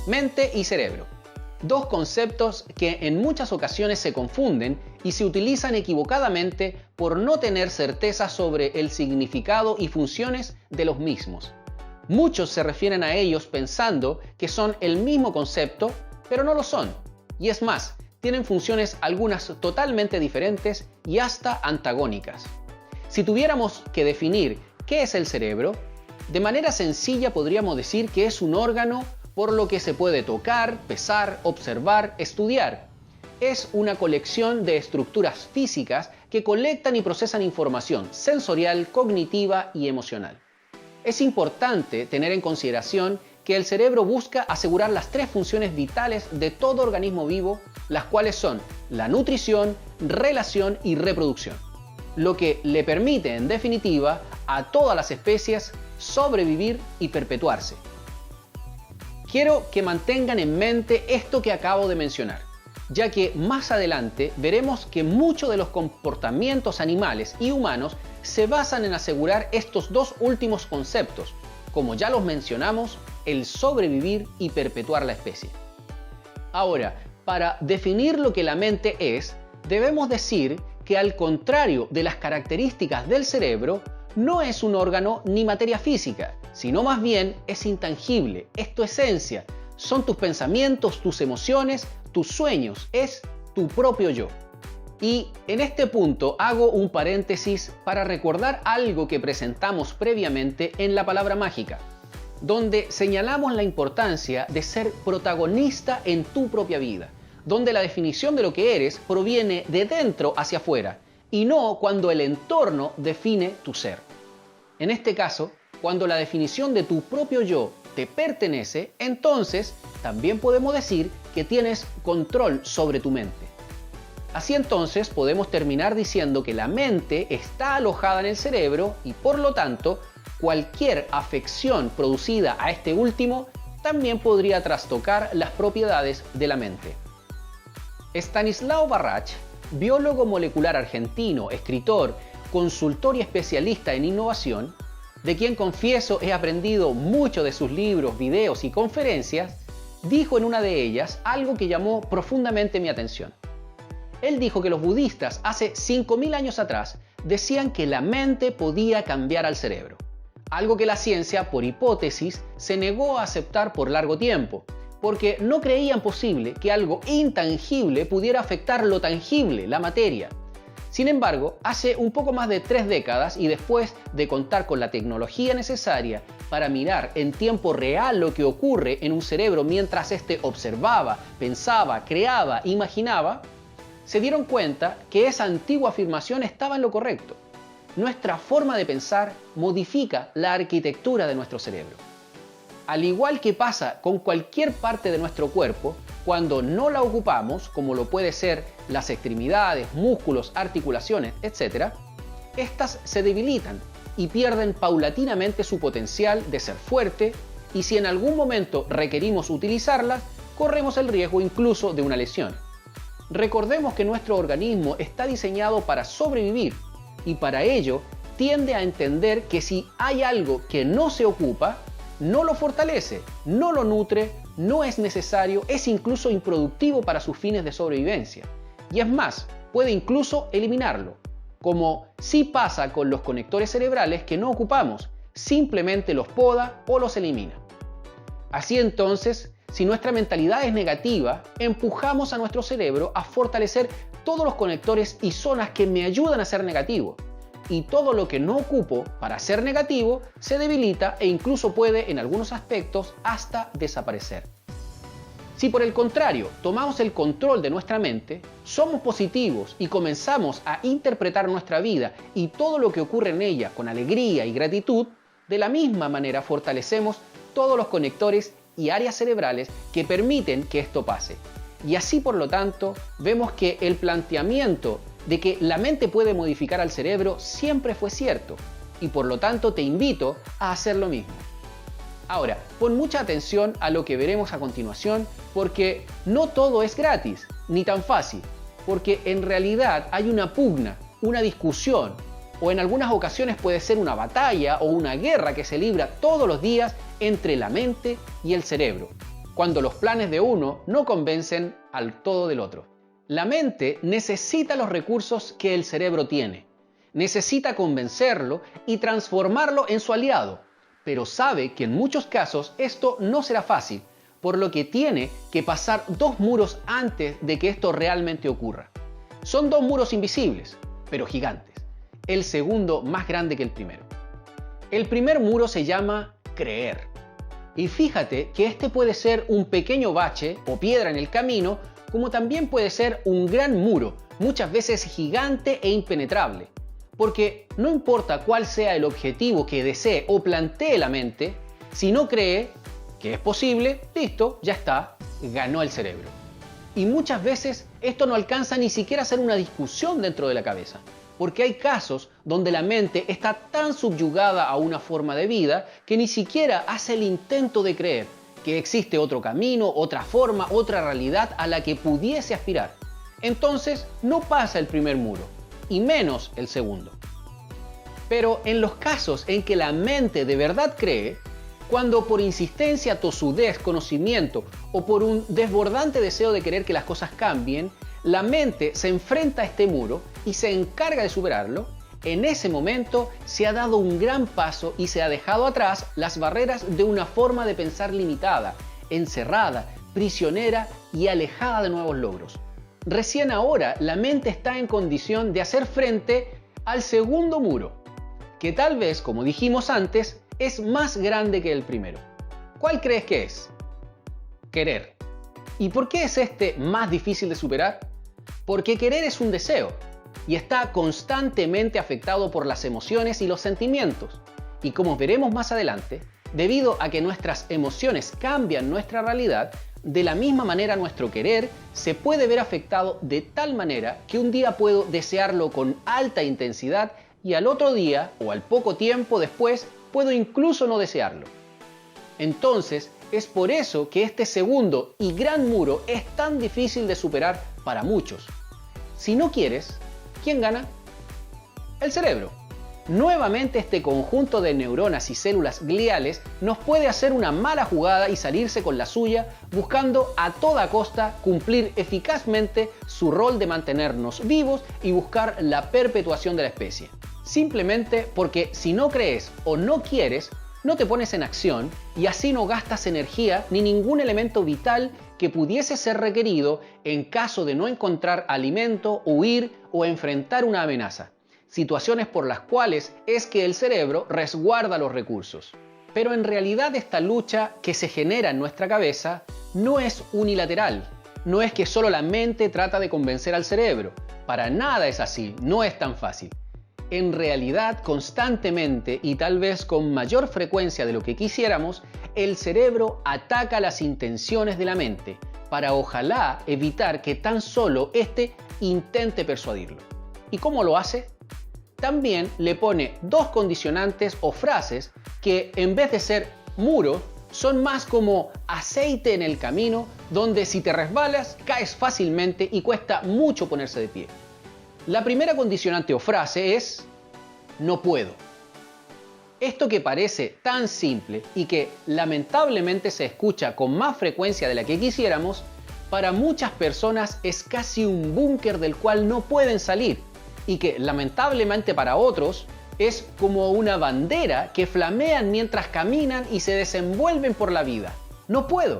Mente y cerebro. Dos conceptos que en muchas ocasiones se confunden y se utilizan equivocadamente por no tener certeza sobre el significado y funciones de los mismos. Muchos se refieren a ellos pensando que son el mismo concepto, pero no lo son. Y es más, tienen funciones algunas totalmente diferentes y hasta antagónicas. Si tuviéramos que definir qué es el cerebro, de manera sencilla podríamos decir que es un órgano por lo que se puede tocar, pesar, observar, estudiar. Es una colección de estructuras físicas que colectan y procesan información sensorial, cognitiva y emocional. Es importante tener en consideración que el cerebro busca asegurar las tres funciones vitales de todo organismo vivo, las cuales son la nutrición, relación y reproducción, lo que le permite, en definitiva, a todas las especies sobrevivir y perpetuarse. Quiero que mantengan en mente esto que acabo de mencionar, ya que más adelante veremos que muchos de los comportamientos animales y humanos se basan en asegurar estos dos últimos conceptos, como ya los mencionamos, el sobrevivir y perpetuar la especie. Ahora, para definir lo que la mente es, debemos decir que al contrario de las características del cerebro, no es un órgano ni materia física, sino más bien es intangible, es tu esencia, son tus pensamientos, tus emociones, tus sueños, es tu propio yo. Y en este punto hago un paréntesis para recordar algo que presentamos previamente en la palabra mágica, donde señalamos la importancia de ser protagonista en tu propia vida, donde la definición de lo que eres proviene de dentro hacia afuera y no cuando el entorno define tu ser. En este caso, cuando la definición de tu propio yo te pertenece, entonces también podemos decir que tienes control sobre tu mente. Así entonces podemos terminar diciendo que la mente está alojada en el cerebro y por lo tanto cualquier afección producida a este último también podría trastocar las propiedades de la mente. Stanislao Barrach, biólogo molecular argentino, escritor, consultor y especialista en innovación, de quien confieso he aprendido mucho de sus libros, videos y conferencias, dijo en una de ellas algo que llamó profundamente mi atención. Él dijo que los budistas hace 5000 años atrás decían que la mente podía cambiar al cerebro, algo que la ciencia, por hipótesis, se negó a aceptar por largo tiempo, porque no creían posible que algo intangible pudiera afectar lo tangible, la materia. Sin embargo, hace un poco más de 3 décadas y después de contar con la tecnología necesaria para mirar en tiempo real lo que ocurre en un cerebro mientras éste observaba, pensaba, creaba, imaginaba, se dieron cuenta que esa antigua afirmación estaba en lo correcto. Nuestra forma de pensar modifica la arquitectura de nuestro cerebro. Al igual que pasa con cualquier parte de nuestro cuerpo, cuando no la ocupamos, como lo puede ser las extremidades, músculos, articulaciones, etc., estas se debilitan y pierden paulatinamente su potencial de ser fuerte, y si en algún momento requerimos utilizarlas, corremos el riesgo incluso de una lesión. Recordemos que nuestro organismo está diseñado para sobrevivir y para ello tiende a entender que si hay algo que no se ocupa, no lo fortalece, no lo nutre, no es necesario, es incluso improductivo para sus fines de sobrevivencia. Y es más, puede incluso eliminarlo, como sí pasa con los conectores cerebrales que no ocupamos, simplemente los poda o los elimina. Así entonces, si nuestra mentalidad es negativa, empujamos a nuestro cerebro a fortalecer todos los conectores y zonas que me ayudan a ser negativo. Y todo lo que no ocupo para ser negativo se debilita e incluso puede, en algunos aspectos, hasta desaparecer. Si por el contrario tomamos el control de nuestra mente, somos positivos y comenzamos a interpretar nuestra vida y todo lo que ocurre en ella con alegría y gratitud, de la misma manera fortalecemos todos los conectores y áreas cerebrales que permiten que esto pase. Y así, por lo tanto, vemos que el planteamiento de que la mente puede modificar al cerebro siempre fue cierto, y por lo tanto te invito a hacer lo mismo. Ahora, pon mucha atención a lo que veremos a continuación, porque no todo es gratis, ni tan fácil, porque en realidad hay una pugna, una discusión, o en algunas ocasiones puede ser una batalla o una guerra que se libra todos los días entre la mente y el cerebro. cuando los planes de uno no convencen al todo del otro. La mente necesita los recursos que el cerebro tiene. Necesita convencerlo y transformarlo en su aliado, pero sabe que en muchos casos esto no será fácil, por lo que tiene que pasar dos muros antes de que esto realmente ocurra. Son dos muros invisibles, pero gigantes. El segundo más grande que el primero. El primer muro se llama creer. Y fíjate que este puede ser un pequeño bache o piedra en el camino, como también puede ser un gran muro, muchas veces gigante e impenetrable. Porque no importa cuál sea el objetivo que desee o plantee la mente, si no cree que es posible, listo, ya está, ganó el cerebro. Y muchas veces esto no alcanza ni siquiera a ser una discusión dentro de la cabeza, porque hay casos donde la mente está tan subyugada a una forma de vida que ni siquiera hace el intento de creer que existe otro camino, otra forma, otra realidad a la que pudiese aspirar. Entonces no pasa el primer muro, y menos el segundo. Pero en los casos en que la mente de verdad cree, cuando por insistencia, tosudez, conocimiento o por un desbordante deseo de querer que las cosas cambien, la mente se enfrenta a este muro y se encarga de superarlo, en ese momento se ha dado un gran paso y se ha dejado atrás las barreras de una forma de pensar limitada, encerrada, prisionera y alejada de nuevos logros. Recién ahora la mente está en condición de hacer frente al segundo muro, que tal vez, como dijimos antes, es más grande que el primero. ¿Cuál crees que es? Querer. ¿Y por qué es este más difícil de superar? Porque querer es un deseo y está constantemente afectado por las emociones y los sentimientos. Y como veremos más adelante, debido a que nuestras emociones cambian nuestra realidad, de la misma manera nuestro querer se puede ver afectado de tal manera que un día puedo desearlo con alta intensidad y al otro día o al poco tiempo después puedo incluso no desearlo. Entonces, es por eso que este segundo y gran muro es tan difícil de superar para muchos. Si no quieres, ¿quién gana? El cerebro. Nuevamente este conjunto de neuronas y células gliales nos puede hacer una mala jugada y salirse con la suya, buscando a toda costa cumplir eficazmente su rol de mantenernos vivos y buscar la perpetuación de la especie. Simplemente porque si no crees o no quieres, no te pones en acción y así no gastas energía ni ningún elemento vital que pudiese ser requerido en caso de no encontrar alimento, huir o enfrentar una amenaza. Situaciones por las cuales es que el cerebro resguarda los recursos. Pero en realidad esta lucha que se genera en nuestra cabeza no es unilateral. No es que solo la mente trata de convencer al cerebro. Para nada es así, no es tan fácil. En realidad, constantemente y tal vez con mayor frecuencia de lo que quisiéramos, el cerebro ataca las intenciones de la mente para ojalá evitar que tan solo éste intente persuadirlo. ¿Y cómo lo hace? También le pone dos condicionantes o frases que en vez de ser muro, son más como aceite en el camino donde si te resbalas caes fácilmente y cuesta mucho ponerse de pie. La primera condicionante o frase es no puedo. Esto que parece tan simple y que lamentablemente se escucha con más frecuencia de la que quisiéramos, para muchas personas es casi un búnker del cual no pueden salir y que lamentablemente para otros es como una bandera que flamean mientras caminan y se desenvuelven por la vida. No puedo.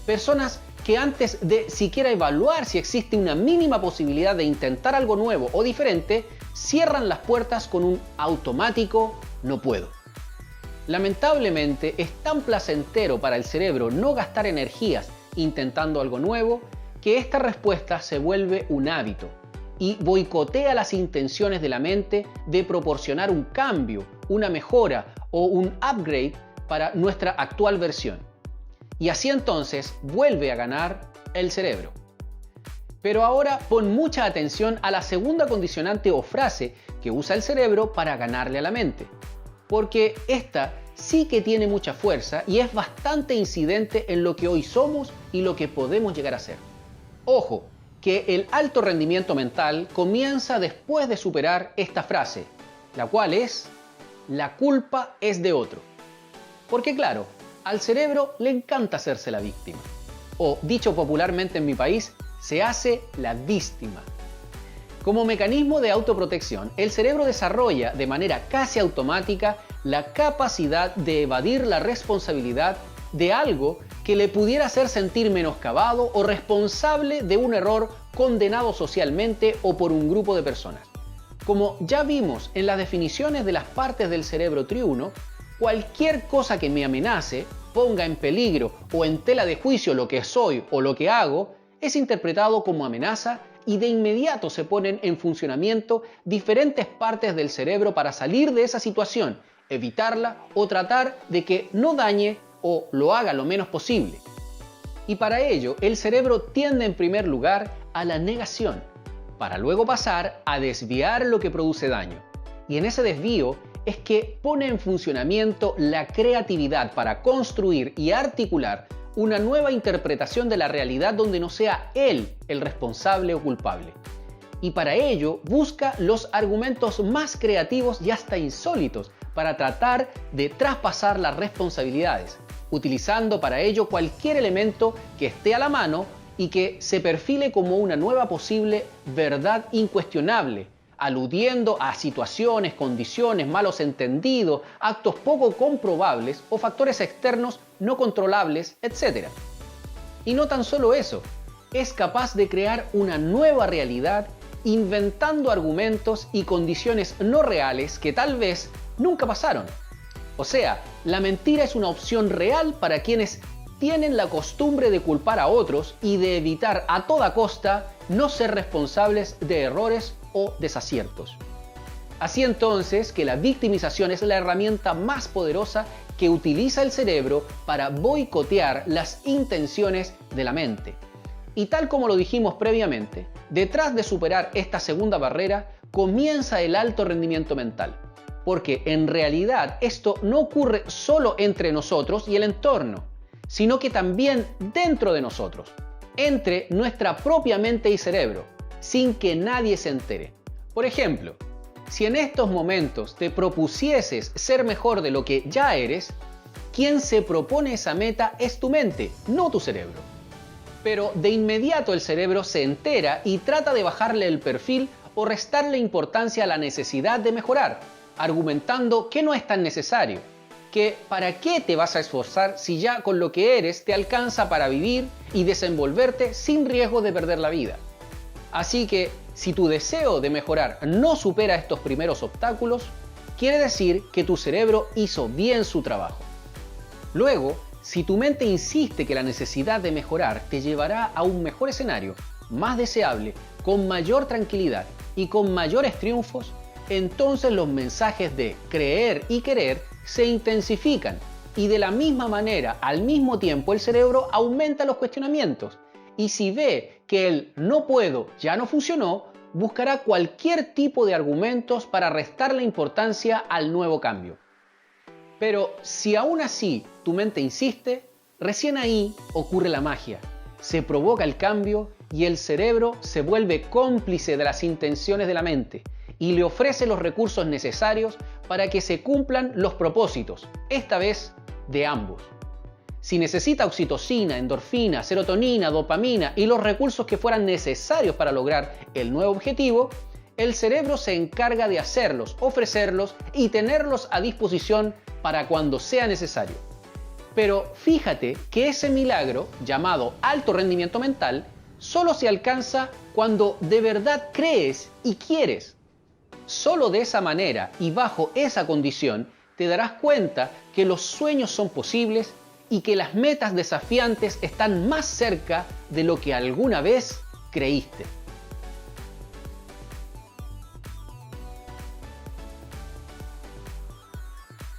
Personas que antes de siquiera evaluar si existe una mínima posibilidad de intentar algo nuevo o diferente, cierran las puertas con un automático no puedo. Lamentablemente es tan placentero para el cerebro no gastar energías intentando algo nuevo que esta respuesta se vuelve un hábito y boicotea las intenciones de la mente de proporcionar un cambio, una mejora o un upgrade para nuestra actual versión. Y así entonces vuelve a ganar el cerebro. Pero ahora pon mucha atención a la segunda condicionante o frase que usa el cerebro para ganarle a la mente. Porque esta sí que tiene mucha fuerza y es bastante incidente en lo que hoy somos y lo que podemos llegar a ser. Ojo, que el alto rendimiento mental comienza después de superar esta frase, la cual es: la culpa es de otro. Porque claro, Al cerebro le encanta hacerse la víctima. O, dicho popularmente en mi país, se hace la víctima. Como mecanismo de autoprotección, el cerebro desarrolla de manera casi automática la capacidad de evadir la responsabilidad de algo que le pudiera hacer sentir menoscabado o responsable de un error condenado socialmente o por un grupo de personas. Como ya vimos en las definiciones de las partes del cerebro triuno, cualquier cosa que me amenace, ponga en peligro o en tela de juicio lo que soy o lo que hago, es interpretado como amenaza y de inmediato se ponen en funcionamiento diferentes partes del cerebro para salir de esa situación, evitarla o tratar de que no dañe o lo haga lo menos posible. Y para ello, el cerebro tiende en primer lugar a la negación, para luego pasar a desviar lo que produce daño. Y en ese desvío es que pone en funcionamiento la creatividad para construir y articular una nueva interpretación de la realidad donde no sea él el responsable o culpable. Y para ello busca los argumentos más creativos y hasta insólitos para tratar de traspasar las responsabilidades, utilizando para ello cualquier elemento que esté a la mano y que se perfile como una nueva posible verdad incuestionable, aludiendo a situaciones, condiciones, malos entendidos, actos poco comprobables o factores externos no controlables, etc. Y no tan solo eso, es capaz de crear una nueva realidad inventando argumentos y condiciones no reales que tal vez nunca pasaron. O sea, la mentira es una opción real para quienes tienen la costumbre de culpar a otros y de evitar a toda costa no ser responsables de errores o desaciertos. Así entonces que la victimización es la herramienta más poderosa que utiliza el cerebro para boicotear las intenciones de la mente. Y tal como lo dijimos previamente, detrás de superar esta segunda barrera comienza el alto rendimiento mental. Porque en realidad esto no ocurre solo entre nosotros y el entorno, sino que también dentro de nosotros, entre nuestra propia mente y cerebro, sin que nadie se entere. Por ejemplo, si en estos momentos te propusieses ser mejor de lo que ya eres, quien se propone esa meta es tu mente, no tu cerebro. Pero de inmediato el cerebro se entera y trata de bajarle el perfil o restarle importancia a la necesidad de mejorar, argumentando que no es tan necesario, que para qué te vas a esforzar si ya con lo que eres te alcanza para vivir y desenvolverte sin riesgo de perder la vida. Así que si tu deseo de mejorar no supera estos primeros obstáculos, quiere decir que tu cerebro hizo bien su trabajo. Luego, si tu mente insiste que la necesidad de mejorar te llevará a un mejor escenario, más deseable, con mayor tranquilidad y con mayores triunfos, entonces los mensajes de creer y querer se intensifican y de la misma manera, al mismo tiempo, el cerebro aumenta los cuestionamientos y si ve que el no puedo ya no funcionó, buscará cualquier tipo de argumentos para restarle importancia al nuevo cambio. Pero si aún así tu mente insiste, recién ahí ocurre la magia. Se provoca el cambio y el cerebro se vuelve cómplice de las intenciones de la mente y le ofrece los recursos necesarios para que se cumplan los propósitos, esta vez de ambos. Si necesita oxitocina, endorfina, serotonina, dopamina y los recursos que fueran necesarios para lograr el nuevo objetivo, el cerebro se encarga de hacerlos, ofrecerlos y tenerlos a disposición para cuando sea necesario. Pero fíjate que ese milagro, llamado alto rendimiento mental, solo se alcanza cuando de verdad crees y quieres. Solo de esa manera y bajo esa condición te darás cuenta que los sueños son posibles y que las metas desafiantes están más cerca de lo que alguna vez creíste.